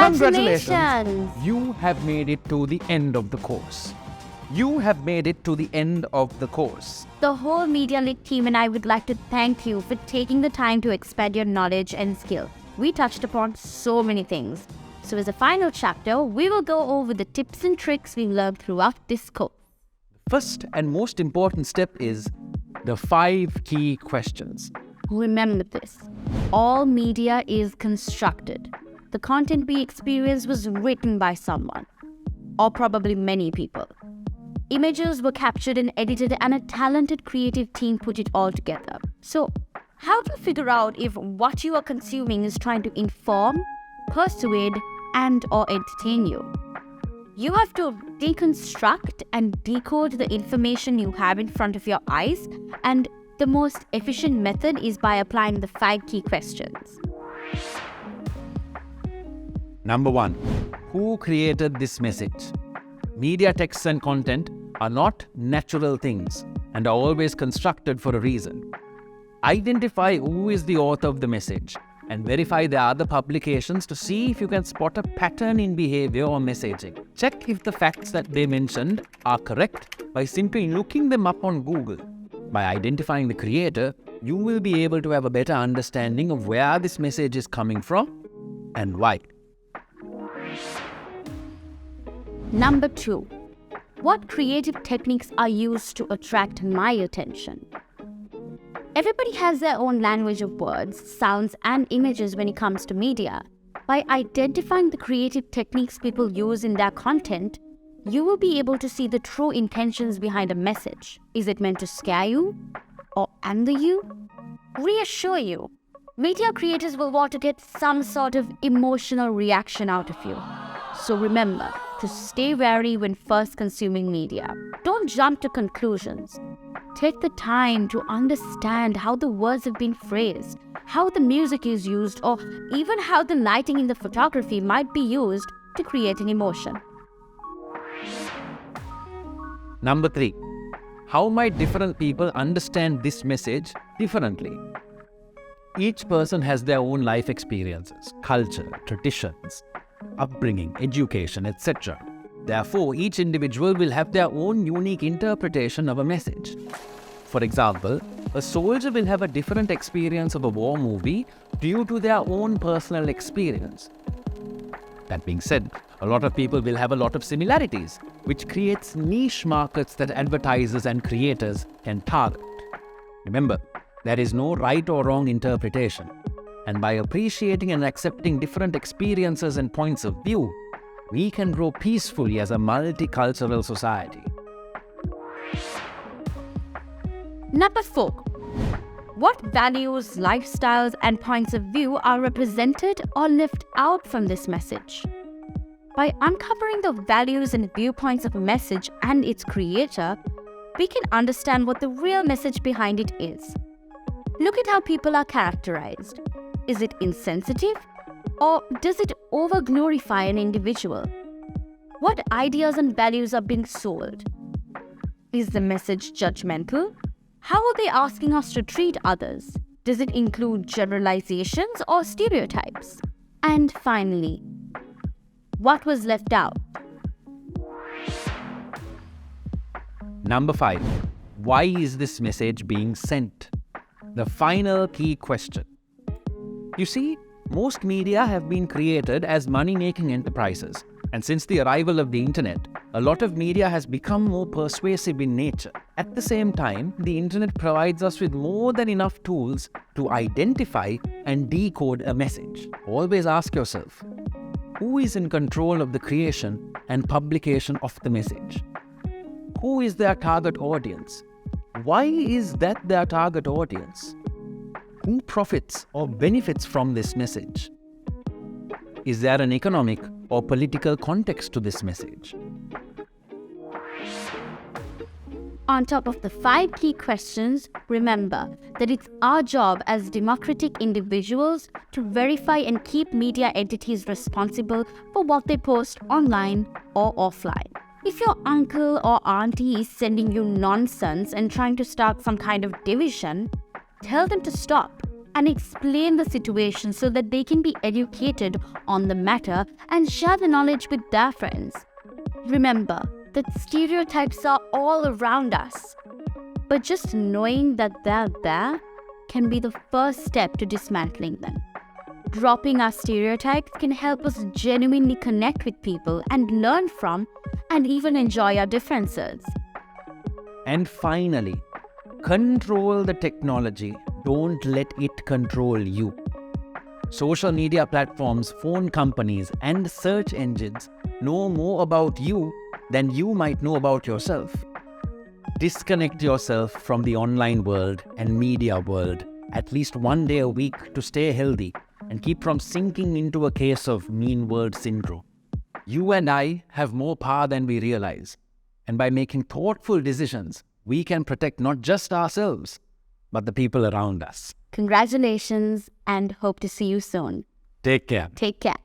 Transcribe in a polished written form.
Congratulations! You have made it to the end of the course. You have made it to the end of the course. The whole Media Lit team and I would like to thank you for taking the time to expand your knowledge and skill. We touched upon so many things. So as a final chapter, we will go over the tips and tricks we learned throughout this course. First and most important step is the 5 key questions. Remember this, all media is constructed. The content we experience was written by someone, or probably many people. Images were captured and edited and a talented creative team put it all together. So, how to figure out if what you are consuming is trying to inform, persuade, and or entertain you? You have to deconstruct and decode the information you have in front of your eyes, and the most efficient method is by applying the 5 key questions. Number 1. Who created this message? Media texts and content are not natural things and are always constructed for a reason. Identify who is the author of the message and verify the other publications to see if you can spot a pattern in behavior or messaging. Check if the facts that they mentioned are correct by simply looking them up on Google. By identifying the creator, you will be able to have a better understanding of where this message is coming from and why. Number 2. What creative techniques are used to attract my attention? Everybody has their own language of words, sounds, and images when it comes to media. By identifying the creative techniques people use in their content, you will be able to see the true intentions behind a message. Is it meant to scare you? Or anger you? Reassure you? Media creators will want to get some sort of emotional reaction out of you. So remember to stay wary when first consuming media. Don't jump to conclusions. Take the time to understand how the words have been phrased, how the music is used, or even how the lighting in the photography might be used to create an emotion. Number 3. How might different people understand this message differently? Each person has their own life experiences, culture, traditions, upbringing, education, etc. Therefore, each individual will have their own unique interpretation of a message. For example, a soldier will have a different experience of a war movie due to their own personal experience. That being said, a lot of people will have a lot of similarities, which creates niche markets that advertisers and creators can target. Remember, there is no right or wrong interpretation, and by appreciating and accepting different experiences and points of view, we can grow peacefully as a multicultural society. Number 4. What values, lifestyles, and points of view are represented or left out from this message? By uncovering the values and viewpoints of a message and its creator, we can understand what the real message behind it is. Look at how people are characterized. Is it insensitive? Or does it over-glorify an individual? What ideas and values are being sold? Is the message judgmental? How are they asking us to treat others? Does it include generalizations or stereotypes? And finally, what was left out? Number 5. Why is this message being sent? The final key question. You see, most media have been created as money-making enterprises, and since the arrival of the internet, a lot of media has become more persuasive in nature. At the same time, the internet provides us with more than enough tools to identify and decode a message. Always ask yourself, who is in control of the creation and publication of the message? Who is their target audience? Why is that their target audience? Who profits or benefits from this message? Is there an economic or political context to this message? On top of the 5 key questions, remember that it's our job as democratic individuals to verify and keep media entities responsible for what they post online or offline. If your uncle or auntie is sending you nonsense and trying to start some kind of division, tell them to stop. and explain the situation so that they can be educated on the matter and share the knowledge with their friends. Remember that stereotypes are all around us, but just knowing that they're there can be the first step to dismantling them. Dropping our stereotypes can help us genuinely connect with people and learn from and even enjoy our differences. And finally, control the technology. Don't let it control you. Social media platforms, phone companies, and search engines know more about you than you might know about yourself. Disconnect yourself from the online world and media world at least one day a week to stay healthy and keep from sinking into a case of mean world syndrome. You and I have more power than we realize, and by making thoughtful decisions, we can protect not just ourselves, but the people around us. Congratulations and hope to see you soon. Take care. Take care.